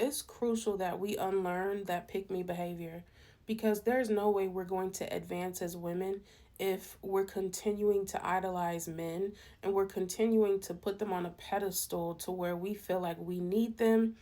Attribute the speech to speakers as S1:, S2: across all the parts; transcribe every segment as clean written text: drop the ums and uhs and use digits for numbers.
S1: it's crucial that we unlearn that pick me behavior, because there's no way we're going to advance as women if we're continuing to idolize men and we're continuing to put them on a pedestal to where we feel like we need them.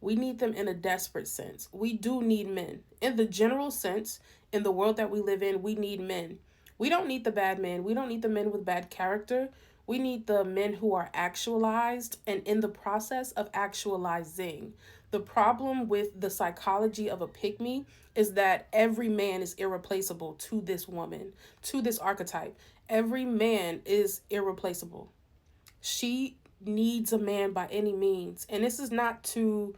S1: We need them in a desperate sense. We do need men. In the general sense, in the world that we live in, we need men. We don't need the bad men. We don't need the men with bad character. We need the men who are actualized and in the process of actualizing. The problem with the psychology of a pick me is that every man is irreplaceable to this woman, to this archetype. Every man is irreplaceable. She needs a man by any means. And this is not to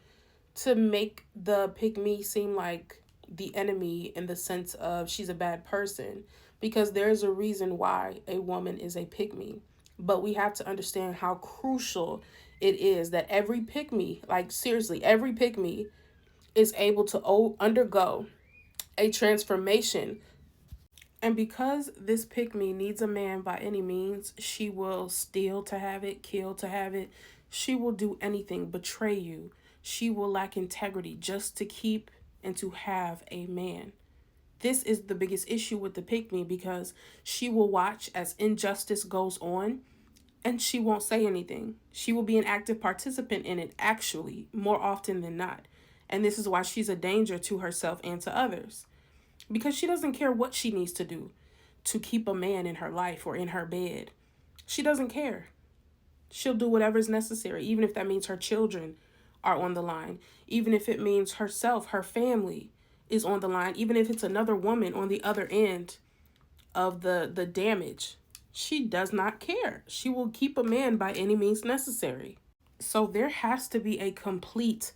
S1: make the pick me seem like the enemy in the sense of she's a bad person, because there's a reason why a woman is a pick me. But we have to understand how crucial it is that every pick me, like seriously, every pick me is able to undergo a transformation. And because this pick me needs a man by any means, she will steal to have it, kill to have it. She will do anything, betray you. She will lack integrity just to keep and to have a man. This is the biggest issue with the pick me, because she will watch as injustice goes on and she won't say anything. She will be an active participant in it, actually, more often than not. And this is why she's a danger to herself and to others, because she doesn't care what she needs to do to keep a man in her life or in her bed. She doesn't care. She'll do whatever is necessary, even if that means her children are on the line, even if it means herself, her family is on the line, even if it's another woman on the other end of the damage. She does not care. She will keep a man by any means necessary. So there has to be a complete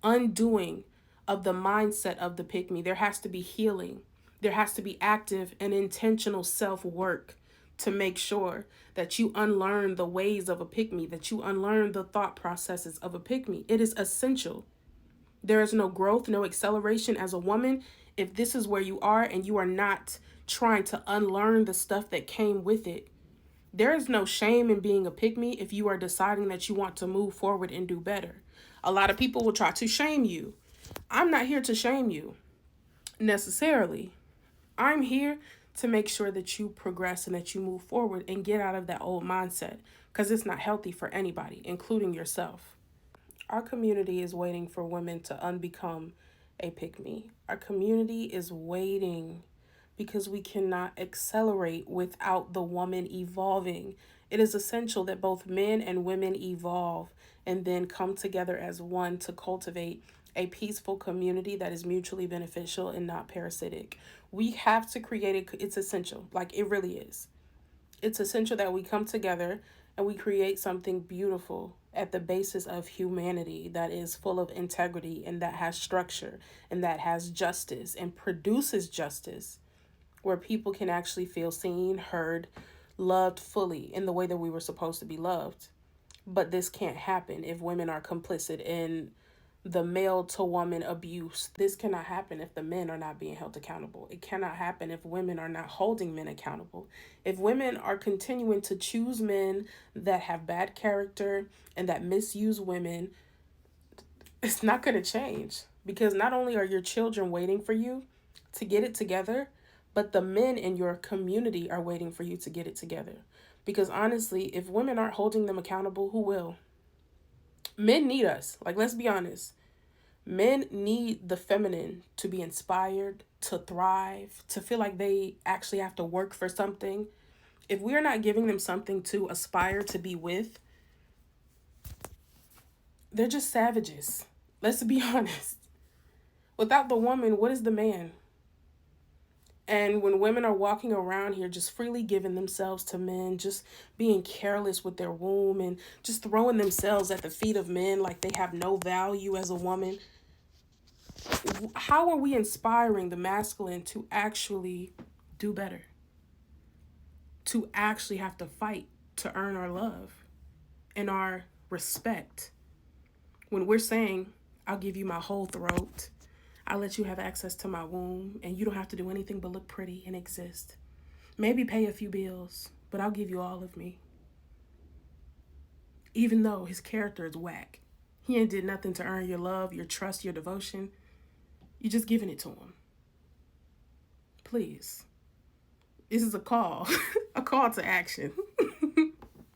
S1: undoing of the mindset of the pick me. There has to be healing. There has to be active and intentional self work to make sure that you unlearn the ways of a pick me, that you unlearn the thought processes of a pick me. It is essential. There is no growth, no acceleration as a woman if this is where you are and you are not trying to unlearn the stuff that came with it. There is no shame in being a pick me if you are deciding that you want to move forward and do better. A lot of people will try to shame you. I'm not here to shame you necessarily. I'm here to make sure that you progress and that you move forward and get out of that old mindset, because it's not healthy for anybody, including yourself. Our community is waiting for women to unbecome a pick me. Our community is waiting because we cannot accelerate without the woman evolving. It is essential that both men and women evolve and then come together as one to cultivate a peaceful community that is mutually beneficial and not parasitic. We have to create it. It's essential. Like, it really is. It's essential that we come together and we create something beautiful at the basis of humanity that is full of integrity and that has structure and that has justice and produces justice, where people can actually feel seen, heard, loved fully in the way that we were supposed to be loved. But this can't happen if women are complicit in the male to woman abuse. This cannot happen if the men are not being held accountable. It cannot happen if women are not holding men accountable. If women are continuing to choose men that have bad character and that misuse women, it's not going to change, because not only are your children waiting for you to get it together, but the men in your community are waiting for you to get it together. Because honestly, if women aren't holding them accountable, who will? Men need us. Like, let's be honest. Men need the feminine to be inspired, to thrive, to feel like they actually have to work for something. If we're not giving them something to aspire to be with, they're just savages. Let's be honest. Without the woman, what is the man? And when women are walking around here just freely giving themselves to men, just being careless with their womb and just throwing themselves at the feet of men like they have no value as a woman, how are we inspiring the masculine to actually do better? To actually have to fight to earn our love and our respect. When we're saying, I'll give you my whole throat, I'll let you have access to my womb, and you don't have to do anything but look pretty and exist. Maybe pay a few bills, but I'll give you all of me. Even though his character is whack. He ain't did nothing to earn your love, your trust, your devotion. You're just giving it to him. Please. This is a call, a call to action.